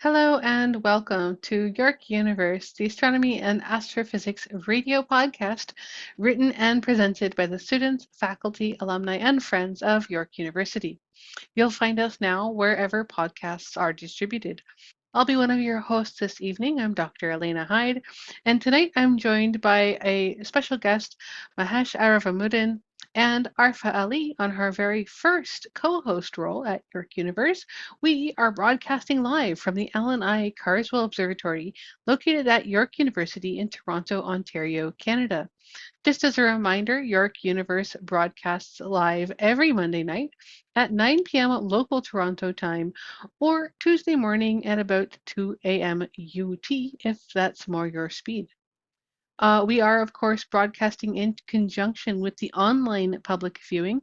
Hello and welcome to York Universe, the astronomy and astrophysics radio podcast, written and presented by the students, faculty, alumni, and friends of York University. You'll find us now wherever podcasts are distributed. I'll be one of your hosts this evening. I'm Dr. Elena Hyde, and tonight I'm joined by a special guest, Mahesh Aravamuddin, and Arfa Ali on her very first co-host role at York Universe. We are broadcasting live from the Allan Carswell Observatory, located at York University in Toronto, Ontario, Canada. Just as a reminder, York Universe broadcasts live every Monday night at 9 p.m. local Toronto time or Tuesday morning at about 2 a.m. UT, if that's more your speed. We are, of course, broadcasting in conjunction with the online public viewing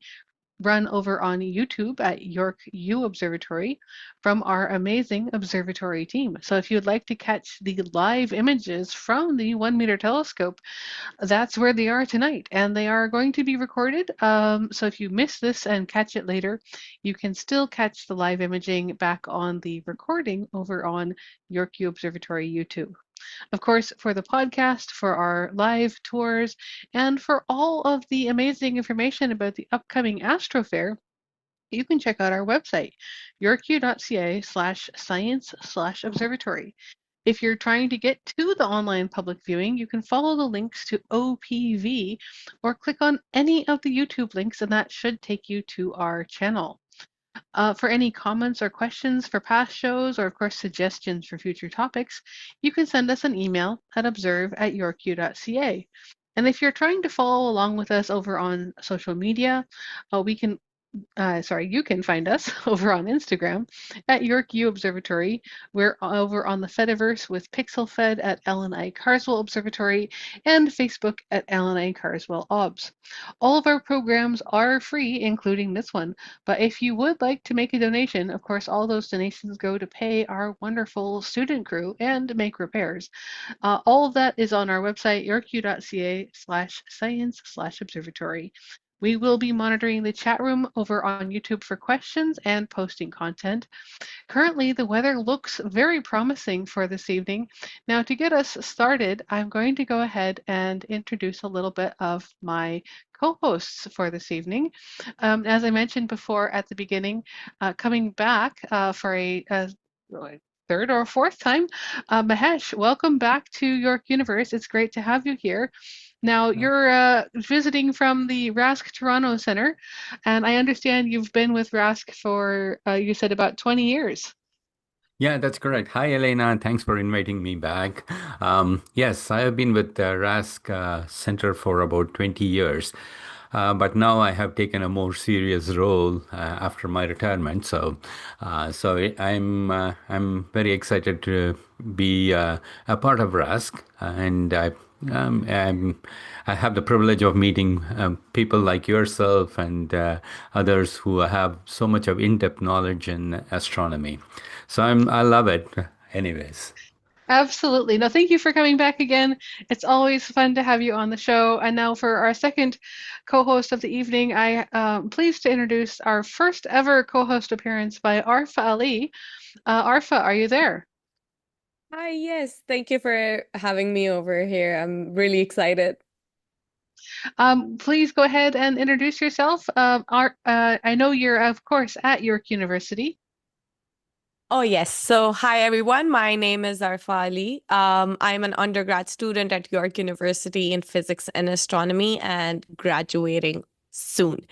run over on YouTube at York U Observatory from our amazing observatory team. So if you'd like to catch the live images from the 1 meter telescope, that's where they are tonight, and they are going to be recorded. So if you miss this and catch it later, you can still catch the live imaging back on the recording over on York U Observatory YouTube. Of course, for the podcast, for our live tours, and for all of the amazing information about the upcoming Astro Fair, you can check out our website, yorku.ca/science/observatory. If you're trying to get to the online public viewing, you can follow the links to OPV or click on any of the YouTube links, and that should take you to our channel. For any comments or questions for past shows, or of course suggestions for future topics, you can send us an email at observe@yorku.ca. And if you're trying to follow along with us over on social media, we can you can find us over on Instagram at York U Observatory. We're over on the Fediverse with PixelFed at Allan I. Carswell Observatory and Facebook at Allan I. Carswell Obs. All of our programs are free, including this one. But if you would like to make a donation, of course, all those donations go to pay our wonderful student crew and make repairs. All of that is on our website, yorku.ca/science/observatory. We will be monitoring the chat room over on YouTube for questions and posting content. Currently, the weather looks very promising for this evening. Now, to get us started, I'm going to go ahead and introduce a little bit of my co-hosts for this evening. As I mentioned before at the beginning, coming back for a third or fourth time, Mahesh, welcome back to York Universe. It's great to have you here. Now, Uh, you're visiting from the RASC Toronto Center, and I understand you've been with RASC for, you said, about 20 years. Yeah, that's correct. Hi, Elena. Thanks for inviting me back. Yes, I have been with the RASC Center for about 20 years, but now I have taken a more serious role after my retirement. I'm very excited to be a part of RASC, and um, I'm, I have the privilege of meeting people like yourself and others who have so much of in-depth knowledge in astronomy. I love it. Anyways. Absolutely. No, thank you for coming back again. It's always fun to have you on the show. And now for our second co-host of the evening, I am pleased to introduce our first ever co-host appearance by Arfa Ali. Arfa, are you there? Hi, yes. Thank you for having me over here. I'm really excited. Please go ahead and introduce yourself. I know you're, of course, at York University. Oh, yes. So, hi, everyone. My name is Arfa Ali. I'm an undergrad student at York University in physics and astronomy and graduating soon.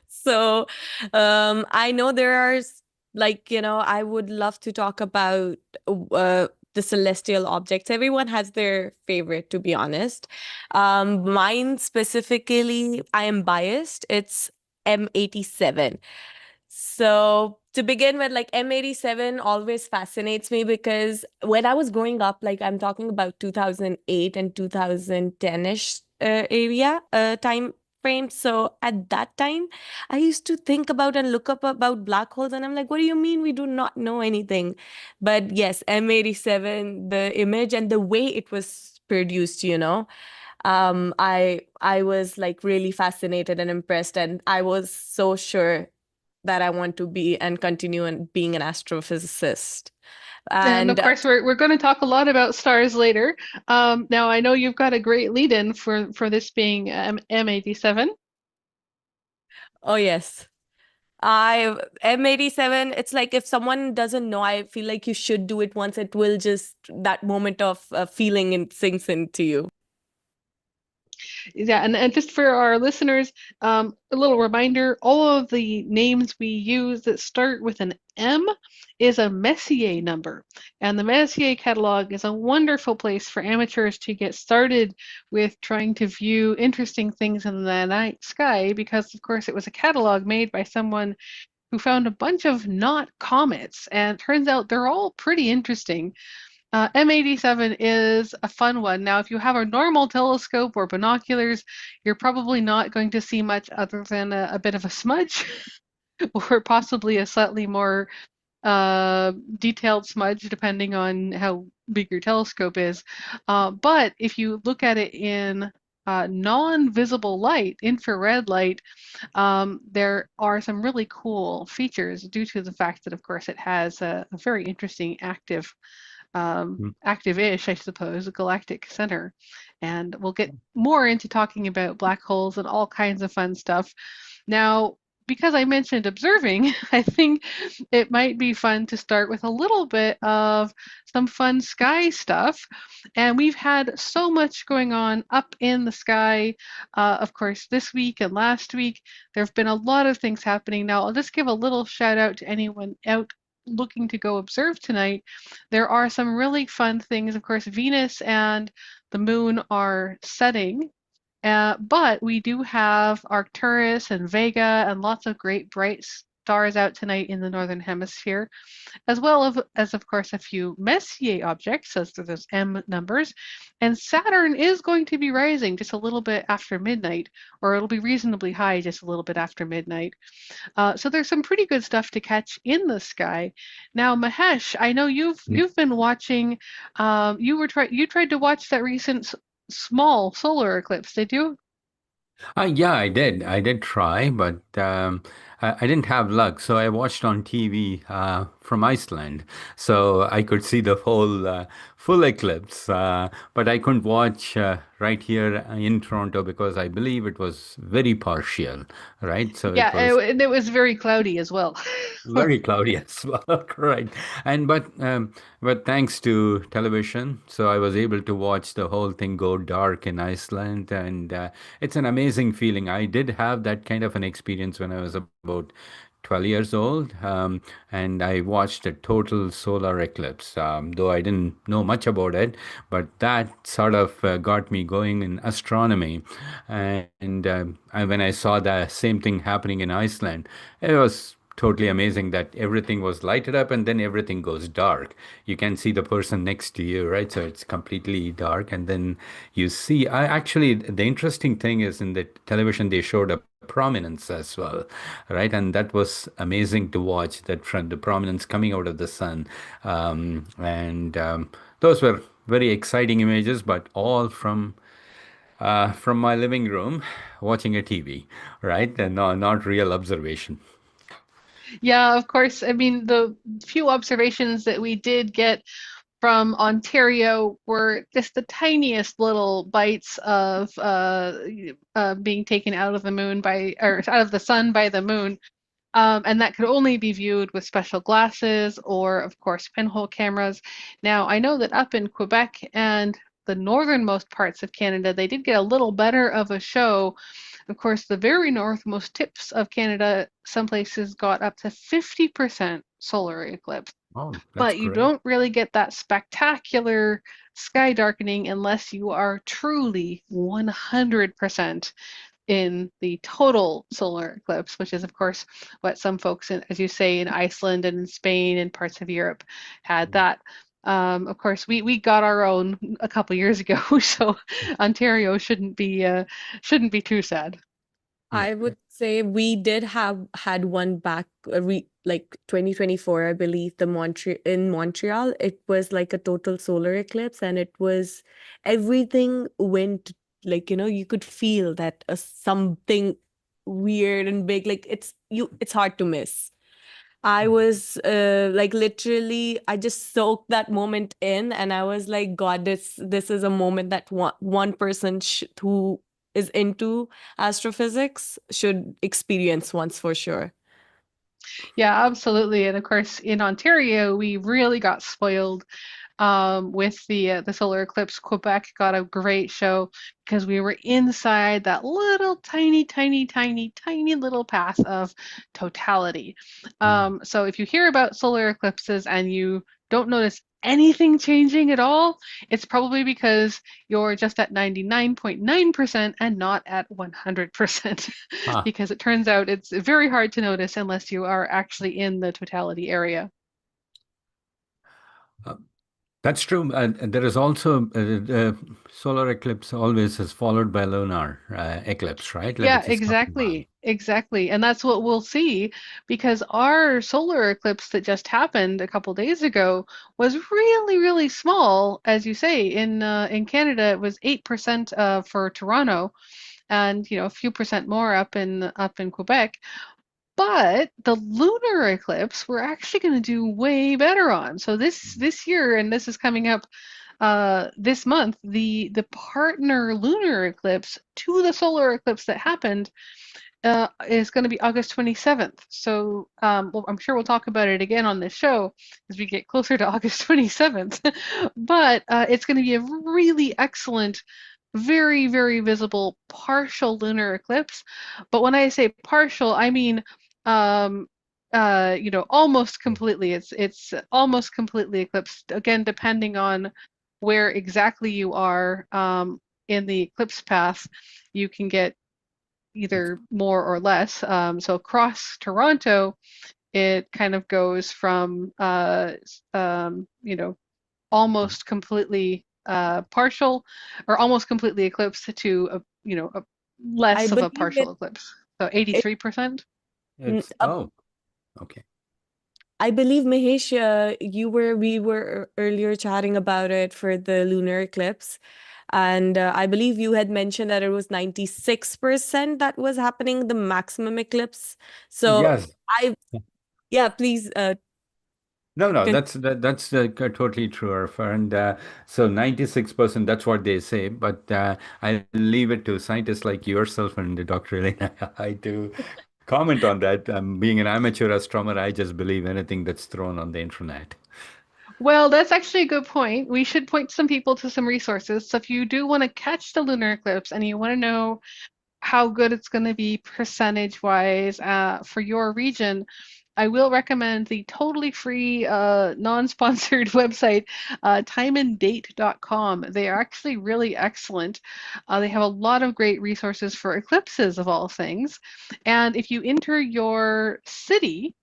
So, I know there are, I would love to talk about the celestial objects. Everyone has their favorite, to be honest. Mine specifically, I am biased. It's M87. So to begin with, like M87 always fascinates me because when I was growing up, like I'm talking about 2008 and 2010-ish area time frame. So at that time, I used to think about and look up about black holes, and I'm like, what do you mean we do not know anything? But yes, M87, the image and the way it was produced, I was like really fascinated and impressed, and I was so sure that I want to be and continue and being an astrophysicist. And of And course, we're going to talk a lot about stars later. Now, I know you've got a great lead-in for this being M87. oh yes, I M87, it's like if someone doesn't know, I feel like you should do it once. It will just, that moment of feeling and sinks into you. Yeah, and just for our listeners, a little reminder, all of the names we use that start with an M is a Messier number. And the Messier catalog is a wonderful place for amateurs to get started with trying to view interesting things in the night sky because, of course, it was a catalog made by someone who found a bunch of not comets, and it turns out they're all pretty interesting. M87 is a fun one. Now, if you have a normal telescope or binoculars, you're probably not going to see much other than a bit of a smudge or possibly a slightly more detailed smudge, depending on how big your telescope is. But if you look at it in non-visible light, infrared light, there are some really cool features due to the fact that, of course, it has a very interesting active-ish, I suppose, galactic center. And we'll get more into talking about black holes and all kinds of fun stuff. Now, because I mentioned observing, I think it might be fun to start with a little bit of some fun sky stuff. And we've had so much going on up in the sky, of course, this week and last week. There have been a lot of things happening. Now, I'll just give a little shout out to anyone out looking to go observe tonight. There are some really fun things. Of course, Venus and the moon are setting, but we do have Arcturus and Vega and lots of great bright stars out tonight in the northern hemisphere, as well as of course, a few Messier objects, as those M numbers. And Saturn is going to be rising just a little bit after midnight, or it'll be reasonably high just a little bit after midnight. So there's some pretty good stuff to catch in the sky. Now, Mahesh, I know you've been watching. You tried to watch that recent small solar eclipse, did you? Yeah, I did. I did try, but I didn't have luck. So I watched on TV from Iceland, so I could see the whole full eclipse. But I couldn't watch right here in Toronto because I believe it was very partial, right? So Yeah, it was and it was very cloudy as well. very cloudy as well, right? And but thanks to television, so I was able to watch the whole thing go dark in Iceland, and it's an amazing feeling. I did have that kind of an experience when I was about 12 years old, and I watched a total solar eclipse. Though I didn't know much about it, but that sort of got me going in astronomy. And when I saw the same thing happening in Iceland, it was totally amazing that everything was lighted up and then everything goes dark. You can see the person next to you, right? So it's completely dark. And then you see, I actually, the interesting thing is in the television, they showed a prominence as well, right? And that was amazing to watch that from the prominence coming out of the sun. And those were very exciting images, but all from my living room watching a TV, right? And not real observation. Yeah, of course. I mean, the few observations that we did get from Ontario were just the tiniest little bites of being taken out of the moon by, or out of the sun by the moon. And that could only be viewed with special glasses or, of course, pinhole cameras. Now, I know that up in Quebec and the northernmost parts of Canada, they did get a little better of a show. Of course, the very northmost tips of Canada, some places got up to 50% solar eclipse. Oh, that's But you great. don't really get that spectacular sky darkening unless you are truly 100% in the total solar eclipse, which is, of course, what some folks, as you say, in Iceland and in Spain and parts of Europe had that. Of course, we got our own a couple years ago, so Ontario shouldn't be too sad. Yeah. I would say we did have had one back like 2024, I believe, the Montreal in Montreal. It was like a total solar eclipse, and it was everything went like, you could feel that something weird and big, like it's hard to miss. I was like literally, I just soaked that moment in, and I was like, God, this is a moment that one person who is into astrophysics should experience once for sure. Yeah, absolutely. And of course, in Ontario, we really got spoiled with the solar eclipse. Quebec got a great show because we were inside that little tiny, tiny, tiny, tiny little path of totality. Mm. So if you hear about solar eclipses and you don't notice anything changing at all, it's probably because you're just at 99.9% and not at 100%. Ah, Because it turns out it's very hard to notice unless you are actually in the totality area. uh, that's true. There is also solar eclipse always is followed by lunar eclipse, right? Like Yeah, which is coming on. exactly. Exactly. And that's what we'll see because our solar eclipse that just happened a couple days ago was really, really small. As you say, in Canada, it was 8% for Toronto and a few percent more up in Quebec. But the lunar eclipse we're actually going to do way better on. So this year, and this is coming up this month, the partner lunar eclipse to the solar eclipse that happened is going to be August 27th. So well, I'm sure we'll talk about it again on this show as we get closer to August 27th. But it's going to be a really excellent, very, very visible partial lunar eclipse. But when I say partial, I mean um, almost completely. It's almost completely eclipsed. Again, depending on where exactly you are in the eclipse path, you can get either more or less. So across Toronto, it kind of goes from almost completely partial or almost completely eclipsed to a I less of a believe partial eclipse. So it 83%. It's uh, oh, okay. I believe Mahesh, we were earlier chatting about it for the lunar eclipse, and I believe you had mentioned that it was 96% that was happening, the maximum eclipse. So Yes. I, yeah, please, No, no, con that's totally true, Arfa. And so 96%, that's what they say. But I leave it to scientists like yourself and Dr. Elena. I do comment on that. Being an amateur astronomer, I just believe anything that's thrown on the internet. Well, that's actually a good point. We should point some people to some resources. So if you do want to catch the lunar eclipse and you want to know how good it's going to be percentage wise for your region, I will recommend the totally free, non-sponsored website, timeanddate.com. They are actually really excellent. They have a lot of great resources for eclipses of all things. And if you enter your city,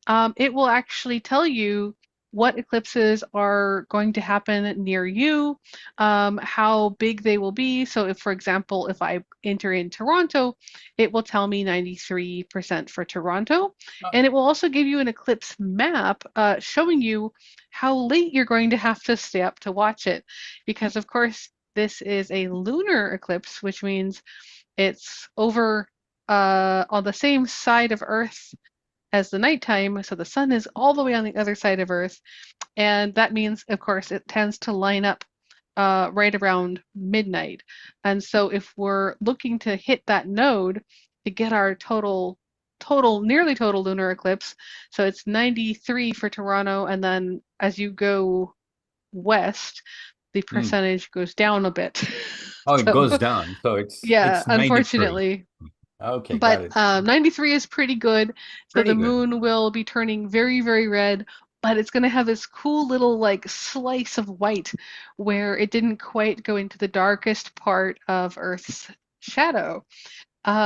it will actually tell you what eclipses are going to happen near you, how big they will be. So if, for example, if I enter in Toronto, it will tell me 93% for Toronto. And it will also give you an eclipse map showing you how late you're going to have to stay up to watch it. Because, of course, this is a lunar eclipse, which means it's over on the same side of Earth as the nighttime, so the sun is all the way on the other side of Earth, and that means, of course, it tends to line up right around midnight. And so if we're looking to hit that node to get our nearly total lunar eclipse, so it's 93 for Toronto, and then as you go west, the Mm. percentage goes down a bit. Oh, it So goes down. So it's yeah, it's 93. unfortunately. Okay, got But it. 93 is pretty good. So the Pretty good. moon will be turning very, very red, but it's going to have this cool little like slice of white where it didn't quite go into the darkest part of Earth's shadow,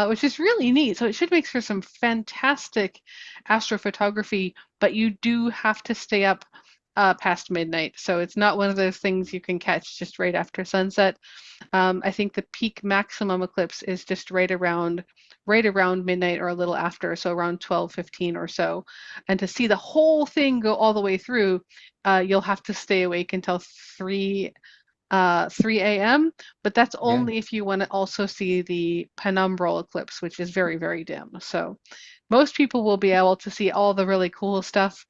which is really neat. So it should make for some fantastic astrophotography, but you do have to stay up past midnight. So it's not one of those things you can catch just right after sunset. I think the peak maximum eclipse is just right around midnight or a little after, so around 12:15 or so. And to see the whole thing go all the way through, you'll have to stay awake until 3 a.m. But that's Yeah. only if you want to also see the penumbral eclipse, which is very, very dim. So most people will be able to see all the really cool stuff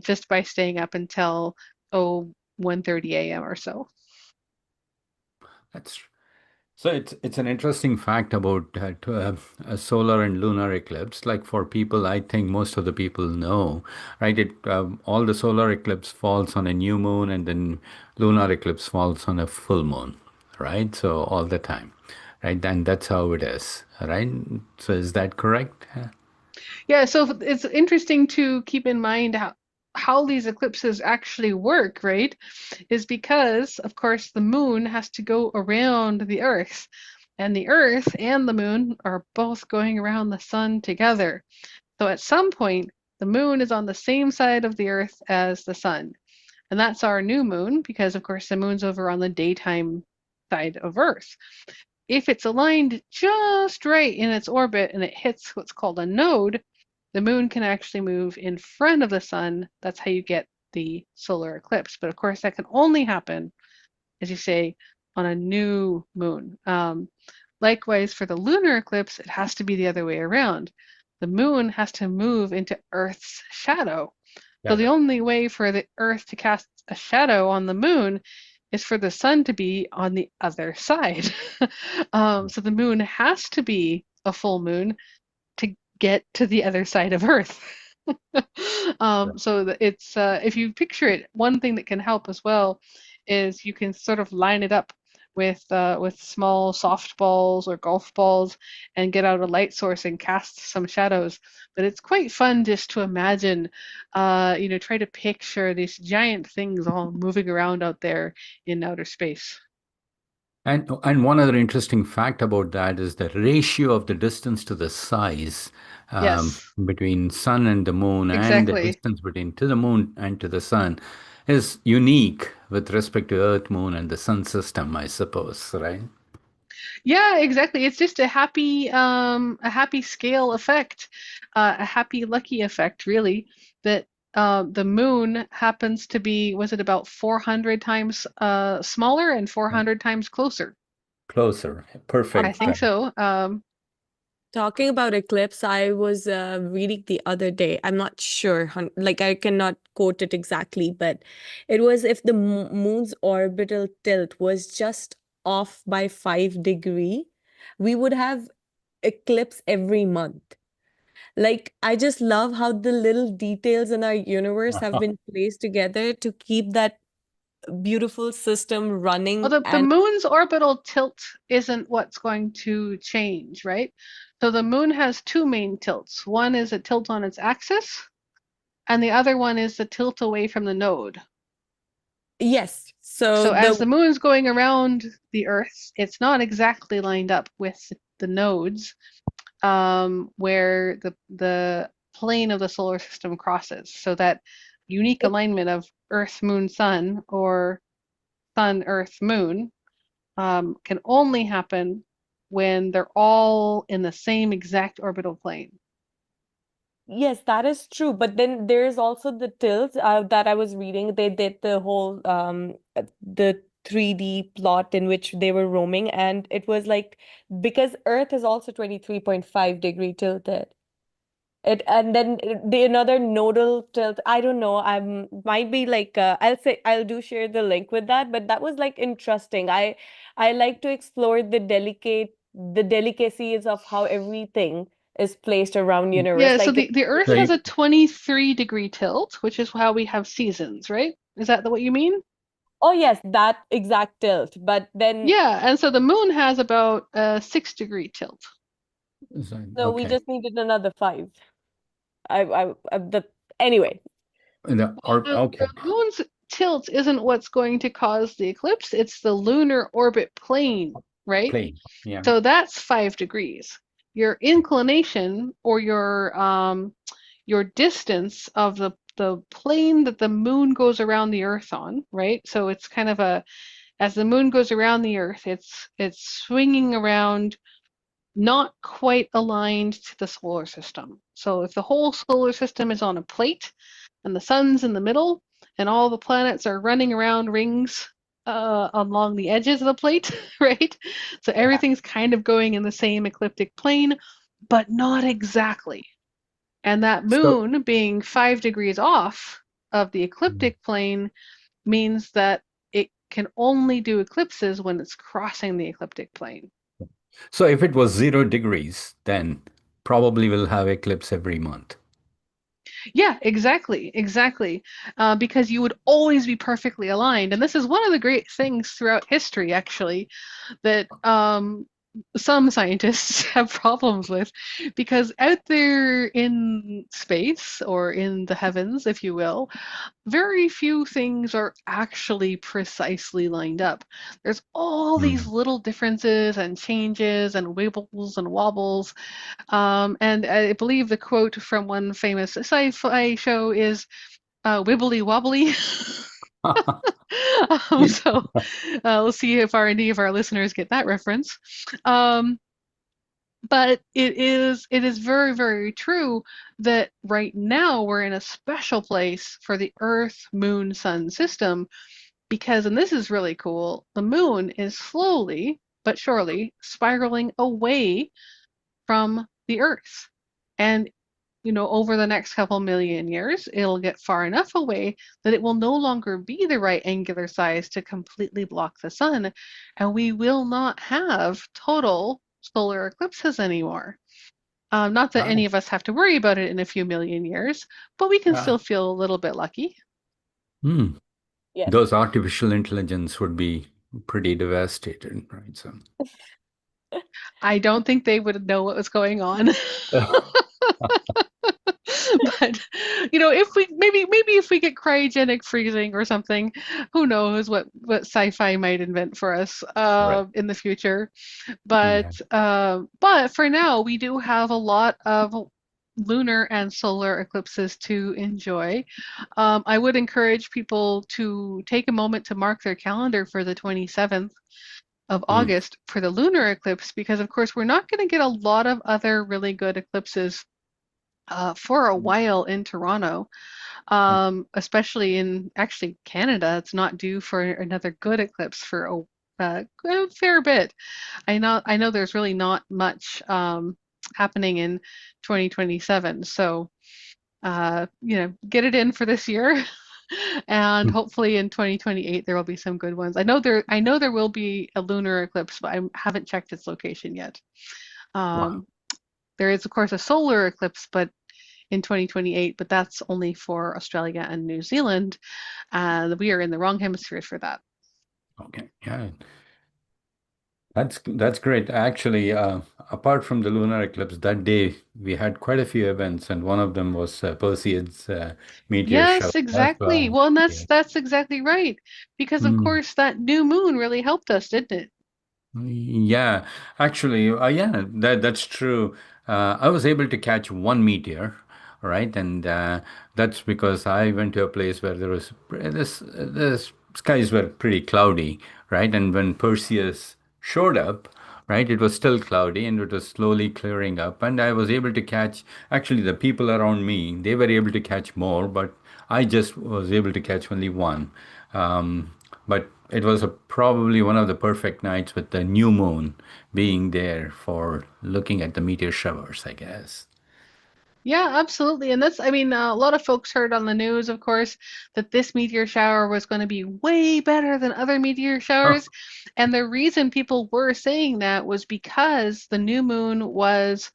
just by staying up until 1:30 a.m. or so. That's so it's an interesting fact about a solar and lunar eclipse. Like for people, I think most of the people know, right? All the solar eclipse falls on a new moon, and then lunar eclipse falls on a full moon, right? So all the time, right? And that's how it is, right? So is that correct? Yeah, so it's interesting to keep in mind how these eclipses actually work, right? Is because, of course, the moon has to go around the Earth, and the Earth and the moon are both going around the sun together. So at some point, the moon is on the same side of the Earth as the sun. And that's our new moon because, of course, the moon's over on the daytime side of Earth. If it's aligned just right in its orbit and it hits what's called a node, the moon can actually move in front of the sun. That's how you get the solar eclipse. But of course, that can only happen, as you say, on a new moon. Likewise, for the lunar eclipse, it has to be the other way around. The moon has to move into Earth's shadow. So the Shadow. only way for the Earth to cast a shadow on the moon is for the sun to be on the other side. So the moon has to be a full moon to get to the other side of Earth. So it's if you picture it, one thing that can help as well is you can sort of line it up with small softballs or golf balls and get out a light source and cast some shadows. But it's quite fun just to imagine, try to picture these giant things all moving around out there in outer space. And one other interesting fact about that is the ratio of the distance to the size Yes, between sun and the moon, and the exactly. distance between to the moon and to the sun is unique with respect to Earth, moon, and the sun system, I suppose, right? Yeah, exactly. It's just a happy scale effect, a happy lucky effect, really, that the moon happens to be, was it about 400 times smaller and 400 times closer? Closer. I Perfect. think so. Talking about eclipse, I was reading the other day. I'm not sure, like I cannot quote it exactly, but it was if the moon's orbital tilt was just off by 5 degree, we would have eclipse every month. Like, I just love how the little details in our universe have been placed together to keep that beautiful system Well, running. the And moon's orbital tilt isn't what's going to change, right? So the moon has two main tilts. One is a tilt on its axis, and the other one is the tilt away from the node. yes, so So as the the moon's going around the Earth, it's not exactly lined up with the nodes where the plane of the solar system crosses. So that unique it, alignment of Earth, Moon, Sun, or Sun, Earth, Moon can only happen when they're all in the same exact orbital plane. yes, that is true. But then there's also the tilt that I was reading. They did the whole the 3D plot in which they were roaming, and it was like because Earth is also 23.5 degree tilted. It and then the another nodal tilt. I don't know. I'm might be like I'll do share the link with that. But that was like interesting. I like to explore the delicacies of how everything is placed around universe. Yeah, so Like the Earth So has you, a 23-degree tilt, which is how we have seasons, right? Is that what you mean? oh yes, that exact tilt. But then Yeah, and so the moon has about a 6-degree tilt. no, we okay. just needed another five. The anyway. The Okay. moon's tilt isn't what's going to cause the eclipse, it's the lunar orbit plane, right? Plane. Yeah. So that's 5 degrees. Your inclination or your distance of the plane that the moon goes around the Earth on, right? So it's kind of as the moon goes around the Earth, it's swinging around not quite aligned to the solar system. So if the whole solar system is on a plate and the sun's in the middle and all the planets are running around rings along the edges of the plate, right? So Yeah. everything's kind of going in the same ecliptic plane, but not exactly. And that So, moon being 5 degrees off of the ecliptic plane means that it can only do eclipses when it's crossing the ecliptic plane. so if it was 0 degrees, then probably we'll have eclipse every month. Yeah, exactly, exactly. Because you would always be perfectly aligned. And this is one of the great things throughout history, actually, that some scientists have problems with, because out there in space or in the heavens, if you will, very few things are actually precisely lined up. There's all these Mm. little differences and changes and wibbles and wobbles. And I believe the quote from one famous sci-fi show is wibbly wobbly. So we'll see if any of our listeners get that reference. Um, but it is very, very true that right now we're in a special place for the Earth, Moon, Sun system because, and this is really cool, the moon is slowly but surely spiraling away from the Earth. And over the next couple million years, it'll get far enough away that it will no longer be the right angular size to completely block the sun, and we will not have total solar eclipses anymore. Not that Ah, any of us have to worry about it in a few million years, but we can still ah. feel a little bit lucky. Hmm. Yes. Those artificial intelligence would be pretty devastated, right? So, I don't think they would know what was going on. But if we maybe if we get cryogenic freezing or something, who knows what sci-fi might invent for us right. in the future. Yeah. But for now, we do have a lot of lunar and solar eclipses to enjoy. I would encourage people to take a moment to mark their calendar for the 27th of Mm. August for the lunar eclipse, because of course we're not going to get a lot of other really good eclipses for a while in Toronto, especially in actually Canada. It's not due for another good eclipse for a fair bit. I know there's really not much happening in 2027, so get it in for this year. And hopefully in 2028 there will be some good ones. I know there will be a lunar eclipse, but I haven't checked its location yet. Wow. Um, there is of course a solar eclipse, but in 2028, but that's only for Australia and New Zealand. And we are in the wrong hemisphere for that. Okay. Yeah. That's great. Actually, apart from the lunar eclipse, that day we had quite a few events, and one of them was Perseids meteor shower Yes, as exactly. well. Well, and Yeah. that's exactly right. Because of Mm. course that new moon really helped us, didn't it? Yeah, actually, yeah, that's true. I was able to catch one meteor, right? And that's because I went to a place where there was the skies were pretty cloudy, right? And when Perseus showed up, right, it was still cloudy and it was slowly clearing up. And I was able to catch, actually, the people around me, they were able to catch more, but I just was able to catch only one. But it was probably one of the perfect nights with the new moon being there for looking at the meteor showers, I guess. Yeah, absolutely. And I mean, a lot of folks heard on the news, of course, that this meteor shower was going to be way better than other meteor Oh, showers. And the reason people were saying that was because the new moon was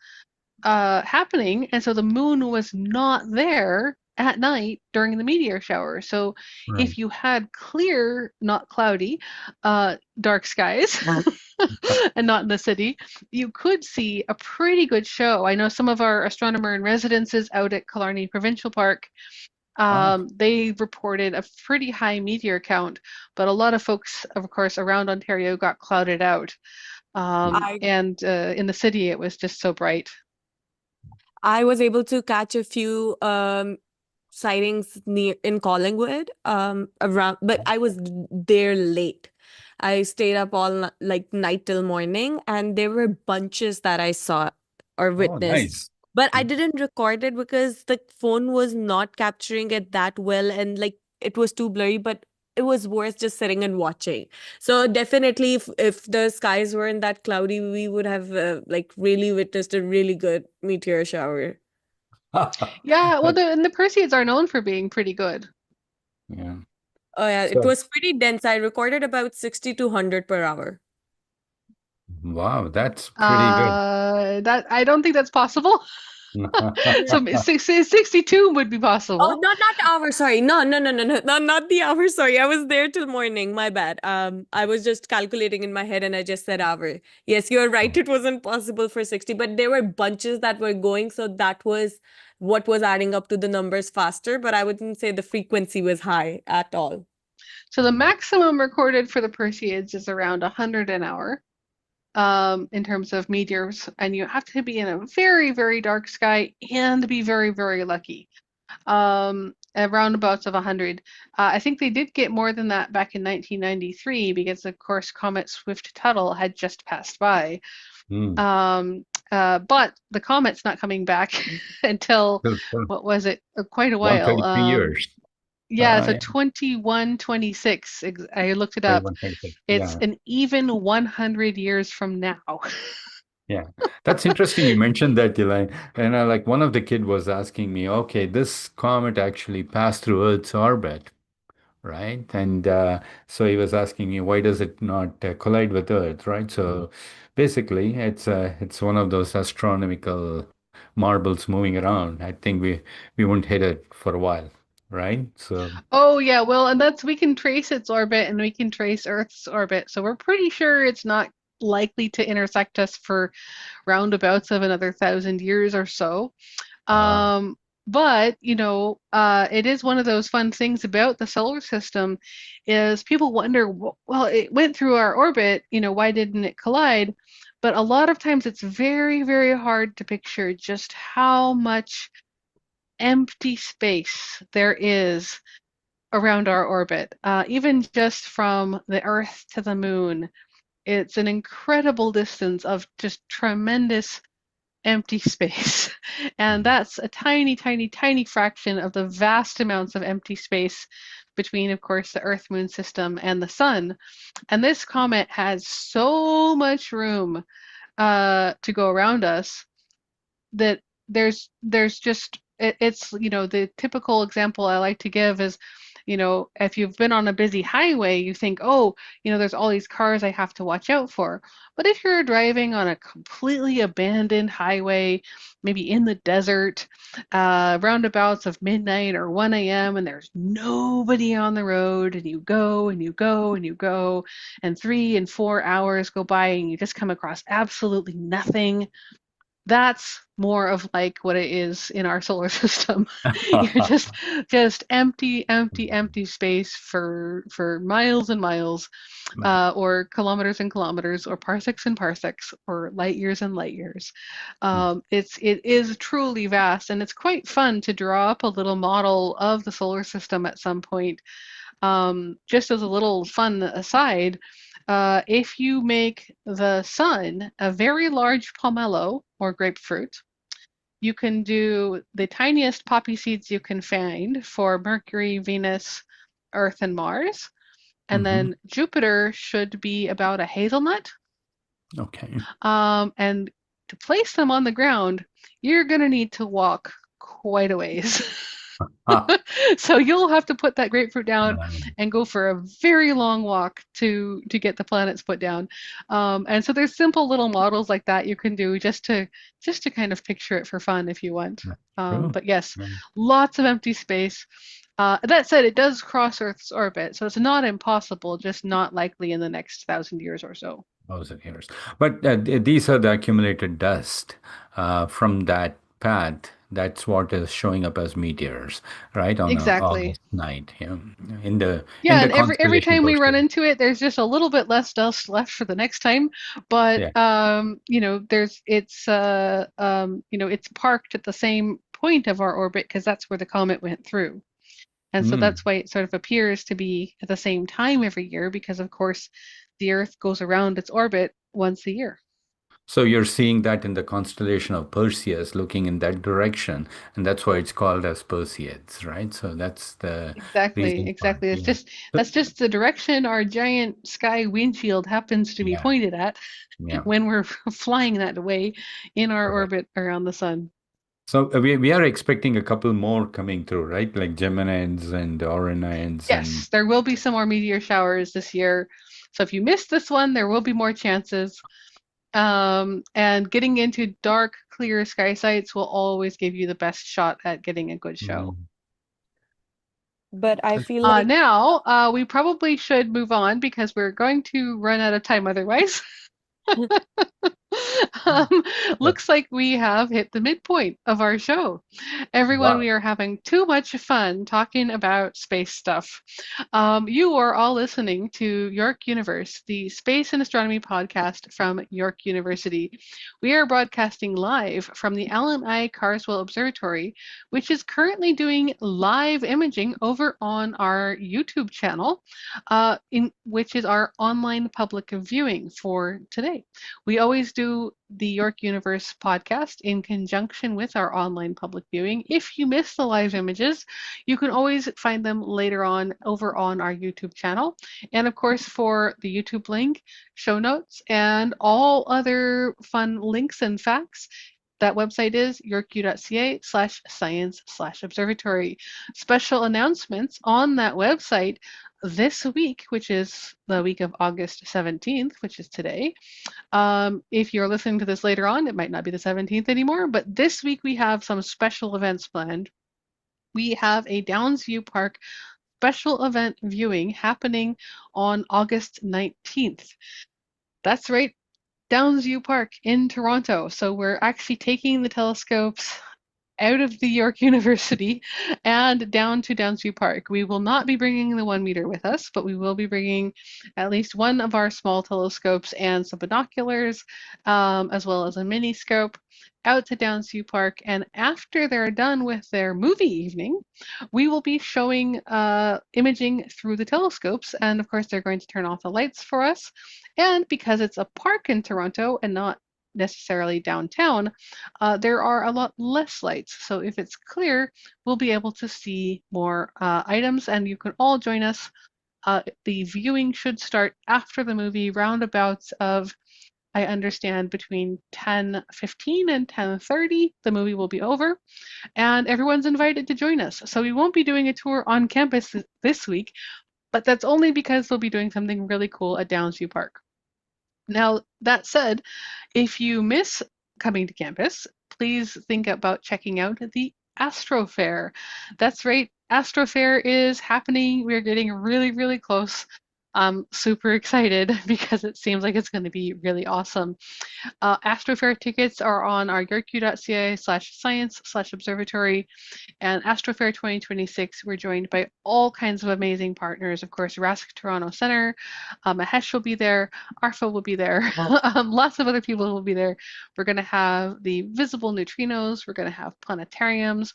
happening, and so the moon was not there at night during the meteor shower. So right. if you had clear, not cloudy, dark skies, and not in the city, you could see a pretty good show. I know some of our astronomer in residences out at Killarney Provincial Park. Oh, They reported a pretty high meteor count, but a lot of folks, of course, around Ontario got clouded out. I And in the city, it was just so bright. I was able to catch a few sightings near in Collingwood around, but I was there late. I stayed up like night till morning, and there were bunches that I saw or oh, witnessed. nice. But I didn't record it because the phone was not capturing it that well, and like it was too blurry, but it was worth just sitting and watching. So definitely, if the skies weren't that cloudy, we would have like really witnessed a really good meteor shower. Yeah, well, and the Perseids are known for being pretty good. Yeah. Oh yeah, it So, was pretty dense. I recorded about 60 to 100 per hour. wow, that's pretty good. That I don't think that's possible. So 62 would be Oh, possible. not the hour. Sorry. No, not the hour. Sorry. I was there till morning. My bad. I was just calculating in my head and I just said hour. Yes, you're right. It wasn't possible for 60, but there were bunches that were going, so that was what was adding up to the numbers faster, but I wouldn't say the frequency was high at all. So the maximum recorded for the Perseids is around 100 an hour, in terms of meteors, and you have to be in a very, very dark sky and be very, very lucky. Around abouts of 100. I think they did get more than that back in 1993 because, of course, Comet Swift-Tuttle had just passed by. Mm. But the comet's not coming back until, So, what was it? Quite a while. 133 years. Yeah, so Yeah, 2126. I looked it up. 21, 26. It's Yeah. an even 100 years from now. Yeah, that's interesting. You mentioned that, Elaine. And like one of the kid was asking me, okay, this comet actually passed through Earth's orbit, right? And so he was asking me, why does it not collide with Earth, right? So basically, it's one of those astronomical marbles moving around. I think we won't hit it for a while, right? So Oh yeah, well, and that's we can trace its orbit and we can trace Earth's orbit, so we're pretty sure it's not likely to intersect us for roundabouts of another 1,000 years or so. uh, Um, but it is one of those fun things about the solar system is people wonder, well, it went through our orbit, why didn't it collide? But a lot of times it's very, very hard to picture just how much empty space there is around our orbit. Even just from the Earth to the moon, it's an incredible distance of just tremendous empty space. And that's a tiny, tiny, tiny fraction of the vast amounts of empty space between, of course, the Earth Moon system and the Sun. And this comet has so much room to go around us that there's just it's the typical example I like to give is if you've been on a busy highway you think, oh, there's all these cars I have to watch out for. But if you're driving on a completely abandoned highway, maybe in the desert, roundabouts of midnight or 1 a.m., and there's nobody on the road, and you go and you go and you go, and 3 and 4 hours go by and you just come across absolutely nothing. That's more of like what it is in our solar system. You're just empty, empty, empty space for miles and miles, or kilometers and kilometers, or parsecs and parsecs, or light years and light years. It is truly vast, and it's quite fun to draw up a little model of the solar system at some point. Just as a little fun aside, if you make the sun a very large pomelo or grapefruit, you can do the tiniest poppy seeds you can find for Mercury, Venus, Earth, and Mars. And hmm. then Jupiter should be about a hazelnut. Okay. And to place them on the ground, you're going to need to walk quite a ways. Ah, So you'll have to put that grapefruit down um, and go for a very long walk to get the planets put down. And so there's simple little models like that you can do just to kind of picture it for fun if you want. that's true. But yes, Yeah. lots of empty space. That said, it does cross Earth's orbit, so it's not impossible, just not likely in the next 1,000 years or so. 1,000 years. But these are the accumulated dust from that path. That's what is showing up as meteors, right? On a Exactly. August night, yeah, in the in Yeah, the and every constellation time we run Perseus. into it, there's just a little bit less dust left for the next time. But Yeah. it's parked at the same point of our orbit because that's where the comet went through. And so Mm. that's why it sort of appears to be at the same time every year because of course the Earth goes around its orbit once a year. So you're seeing that in the constellation of Perseus, looking in that direction, and that's why it's called as Perseids, right? So that's the Exactly, reason for exactly. It's yeah. just So, that's just the direction our giant sky windshield happens to be yeah, pointed at yeah, when we're flying that way in our correct. orbit around the sun. So we are expecting a couple more coming through, right? Like Geminids and Oranids and Yes, there will be some more meteor showers this year. So if you missed this one, there will be more chances. And getting into dark, clear sky sites will always give you the best shot at getting a good show. Mm. But I feel like Now, we probably should move on because we're going to run out of time otherwise. Um, looks like we have hit the midpoint of our show. Everyone, Wow. we are having too much fun talking about space stuff. You are all listening to York Universe, the space and astronomy podcast from York University. We are broadcasting live from the Allan Carswell Observatory, which is currently doing live imaging over on our YouTube channel, which is our online public viewing for today. We always do the York Universe podcast in conjunction with our online public viewing. If you miss the live images, you can always find them later on over on our YouTube channel. And of course, for the YouTube link, show notes, and all other fun links and facts, that website is yorku.ca/science/observatory. Special announcements on that website this week, which is the week of August 17th, which is today. If you're listening to this later on, it might not be the 17th anymore, but this week we have some special events planned. We have a Downsview Park special event viewing happening on August 19th. That's right, Downsview Park in Toronto. So we're actually taking the telescopes out of the York University and down to Downsview Park. We will not be bringing the 1 meter with us, but we will be bringing at least one of our small telescopes and some binoculars, as well as a mini scope, out to Downsview Park. And after they're done with their movie evening, we will be showing imaging through the telescopes. And of course, they're going to turn off the lights for us. And because it's a park in Toronto and not necessarily downtown, there are a lot less lights. So if it's clear, we'll be able to see more items, and you can all join us. The viewing should start after the movie, roundabouts of, I understand, between 10:15 and 10:30. The movie will be over, and everyone's invited to join us. So we won't be doing a tour on campus this week, but that's only because we'll be doing something really cool at Downsview Park. Now, that said, if you miss coming to campus, please think about checking out the Astro Fair. That's right, Astro Fair is happening. We're getting really, really close. I'm super excited because it seems like it's going to be really awesome. Astrofair tickets are on our yorku.ca/science/observatory, and Astrofair 2026. We're joined by all kinds of amazing partners. Of course, Rask Toronto Center, Mahesh will be there, Arfa will be there, lots of other people will be there. We're going to have the visible neutrinos, we're going to have planetariums.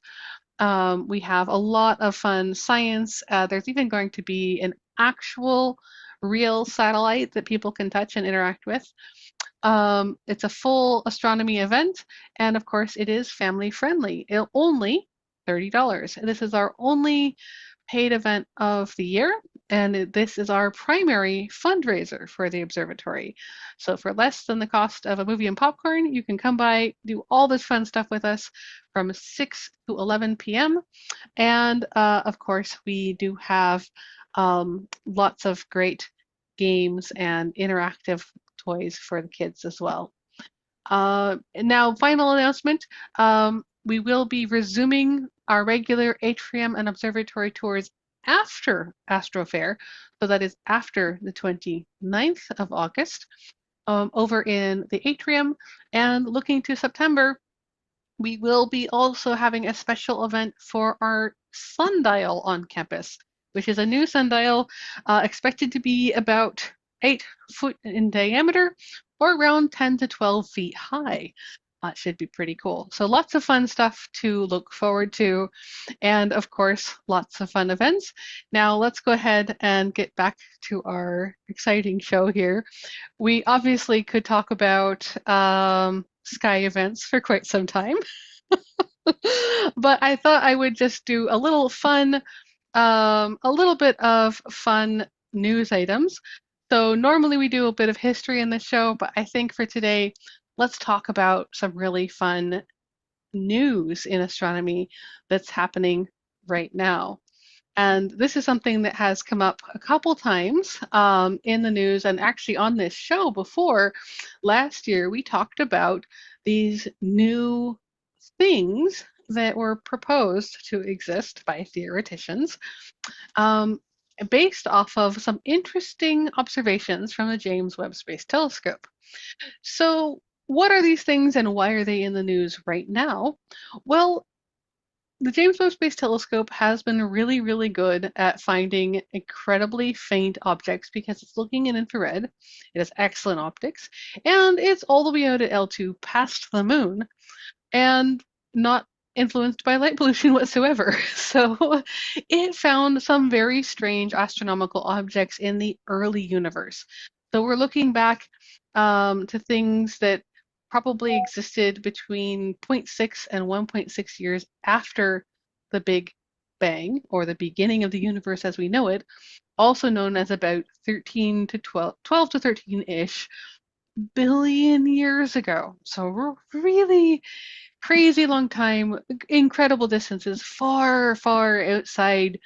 We have a lot of fun science. There's even going to be an actual real satellite that people can touch and interact with. It's a full astronomy event, and of course, it is family friendly. It'll only $30. This is our only paid event of the year, and this is our primary fundraiser for the observatory. So for less than the cost of a movie and popcorn, you can come by, do all this fun stuff with us from 6 to 11 p.m. And of course, we do have lots of great games and interactive toys for the kids as well. Now, final announcement. We will be resuming our regular atrium and observatory tours after Astro Fair, so that is after the 29th of August, over in the atrium. And looking to September, we will be also having a special event for our sundial on campus, which is a new sundial expected to be about 8 foot in diameter or around 10 to 12 feet high. It should be pretty cool. So lots of fun stuff to look forward to, and of course, lots of fun events. Now let's go ahead and get back to our exciting show here. We obviously could talk about sky events for quite some time, but I thought I would just do a little fun, a little bit of fun news items. So normally we do a bit of history in the show, but I think for today, let's talk about some really fun news in astronomy that's happening right now. And this is something that has come up a couple times in the news, and actually on this show before. Last year, we talked about these new things that were proposed to exist by theoreticians um, based off of some interesting observations from the James Webb Space Telescope. So, what are these things and why are they in the news right now? Well, the James Webb Space Telescope has been really, really good at finding incredibly faint objects because it's looking in infrared. It has excellent optics, and it's all the way out at L2 past the moon and not influenced by light pollution whatsoever. So it found some very strange astronomical objects in the early universe. So we're looking back to things that probably existed between 0.6 and 1.6 years after the Big Bang, or the beginning of the universe as we know it, also known as about 13 to 12 to 13-ish billion years ago. So we're really crazy long time, incredible distances, far, far outside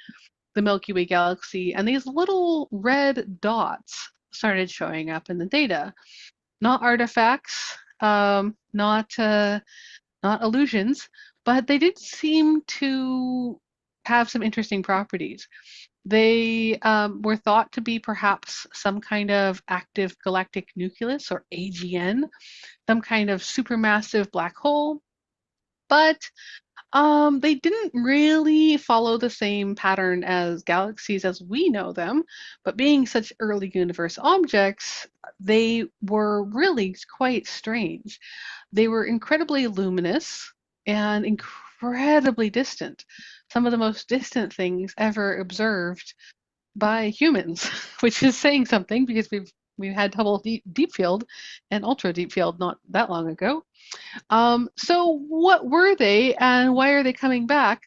the Milky Way galaxy. And these little red dots started showing up in the data. Not artifacts, not illusions, but they did seem to have some interesting properties. They were thought to be perhaps some kind of active galactic nucleus, or AGN, some kind of supermassive black hole. But they didn't really follow the same pattern as galaxies as we know them, but being such early universe objects, they were really quite strange. They were incredibly luminous and incredibly distant. Some of the most distant things ever observed by humans, which is saying something because we've had Hubble deep field and ultra deep field not that long ago. So what were they and why are they coming back?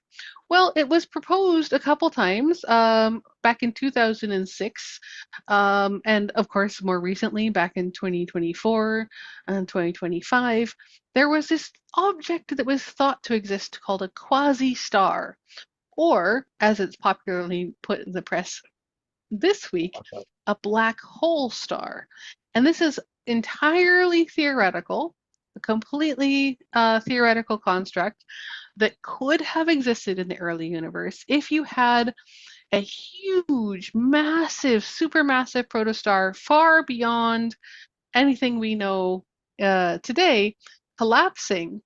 Well, it was proposed a couple times back in 2006, and of course more recently back in 2024 and 2025. There was this object that was thought to exist called a quasi-star, or as it's popularly put in the press this week, a black hole star. And this is entirely theoretical, a completely theoretical construct that could have existed in the early universe if you had a huge, massive, supermassive protostar far beyond anything we know today collapsing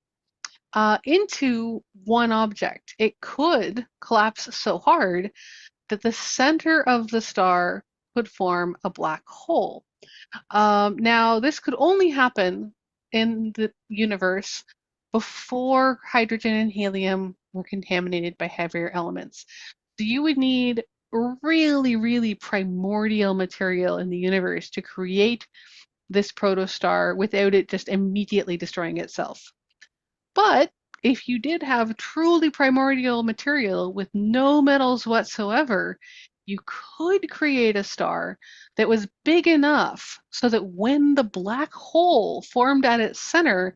into one object. It could collapse so hard that the center of the star could form a black hole. Now, this could only happen in the universe before hydrogen and helium were contaminated by heavier elements. So you would need really, really primordial material in the universe to create this protostar without it just immediately destroying itself. But if you did have truly primordial material with no metals whatsoever, you could create a star that was big enough so that when the black hole formed at its center,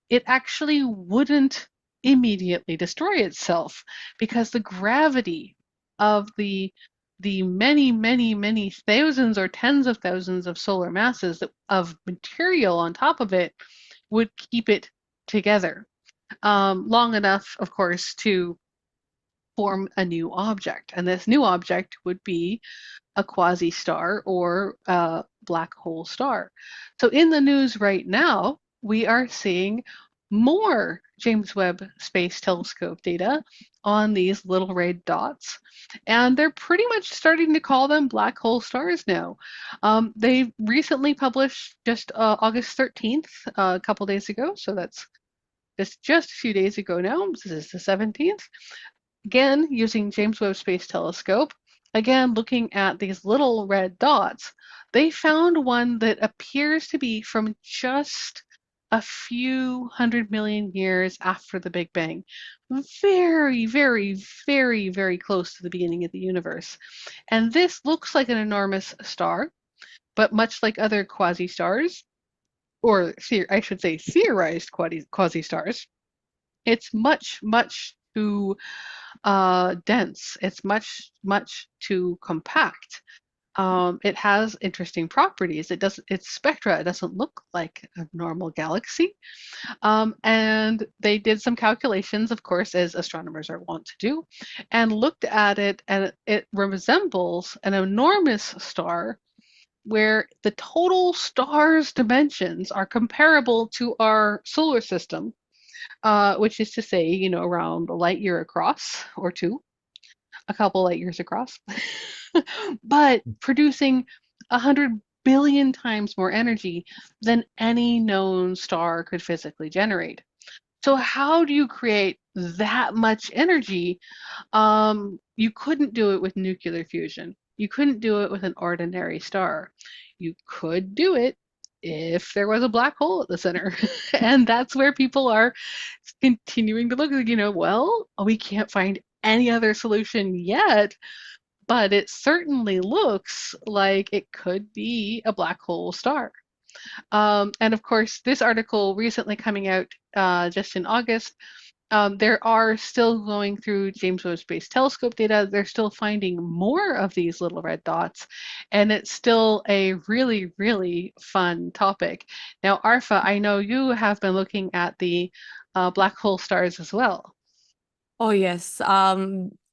it actually wouldn't immediately destroy itself because the gravity of the many, many, many thousands or tens of thousands of solar masses of material on top of it would keep it together long enough, of course, to form a new object. And this new object would be a quasi-star or a black hole star. So in the news right now, we are seeing more James Webb Space Telescope data on these little red dots. And they're pretty much starting to call them black hole stars now. They recently published just August 13th, a couple days ago. So that's just a few days ago now. This is the 17th. Again, using James Webb Space Telescope, again, looking at these little red dots, they found one that appears to be from just a few 100 million years after the Big Bang. Very, very, very, very close to the beginning of the universe. And this looks like an enormous star, but much like other quasi-stars, or I should say theorized quasi-stars, It's much, much too dense. It's much, much too compact. It has interesting properties. Its spectra, it doesn't look like a normal galaxy. And they did some calculations, of course, as astronomers are wont to do, and looked at it, and it resembles an enormous star where the total star's dimensions are comparable to our solar system, which is to say, around a light year across or two, a couple light years across, but producing 100 billion times more energy than any known star could physically generate. So how do you create that much energy? You couldn't do it with nuclear fusion. You couldn't do it with an ordinary star. You could do it if there was a black hole at the center. And that's where people are continuing to look, well, we can't find any other solution yet, but it certainly looks like it could be a black hole star. And of course, this article recently coming out just in August, there are still going through James Webb Space Telescope data. They're still finding more of these little red dots, and it's still a really, really fun topic. Now, Arfa, I know you have been looking at the black hole stars as well. Oh, yes.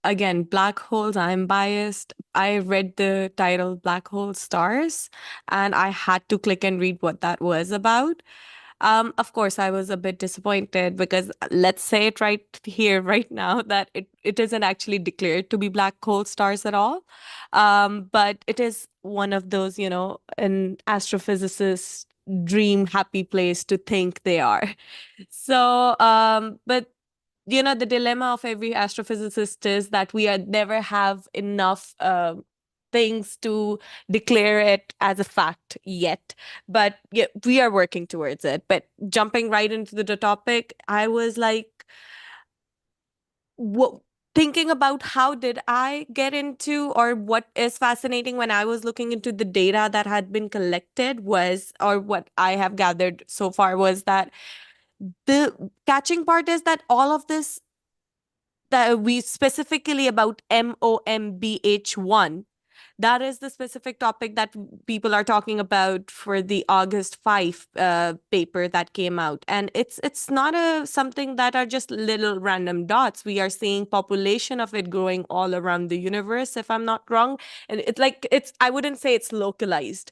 Again, black holes, I'm biased. I read the title Black Hole Stars, and I had to click and read what that was about. Of course, I was a bit disappointed because let's say it right here, right now, that it isn't actually declared to be black hole stars at all. But it is one of those, an astrophysicist's dream happy place to think they are. So, but the dilemma of every astrophysicist is that we never have enough things to declare it as a fact yet. But yeah, we are working towards it. But jumping right into the topic, I was like, thinking about how did I get into, or what is fascinating when I was looking into the data that had been collected was, or what I have gathered so far was that the catching part is that all of this that we specifically about MOMBH1, that is the specific topic that people are talking about for the August 5 paper that came out. And it's not something that are just little random dots. We are seeing population of it growing all around the universe, if I'm not wrong. And I wouldn't say it's localized.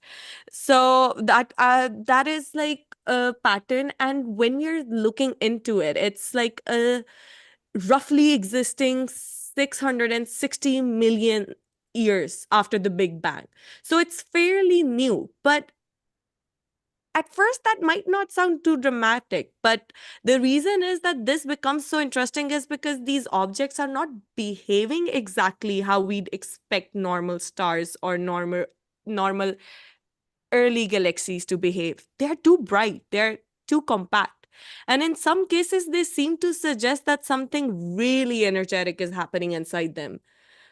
So that is like a pattern. And when you're looking into it, it's like a roughly existing 660 million years after the Big Bang. So it's fairly new, but at first that might not sound too dramatic. But the reason is that this becomes so interesting is because these objects are not behaving exactly how we'd expect normal stars or normal early galaxies to behave. They're too bright, they're too compact. And in some cases, they seem to suggest that something really energetic is happening inside them.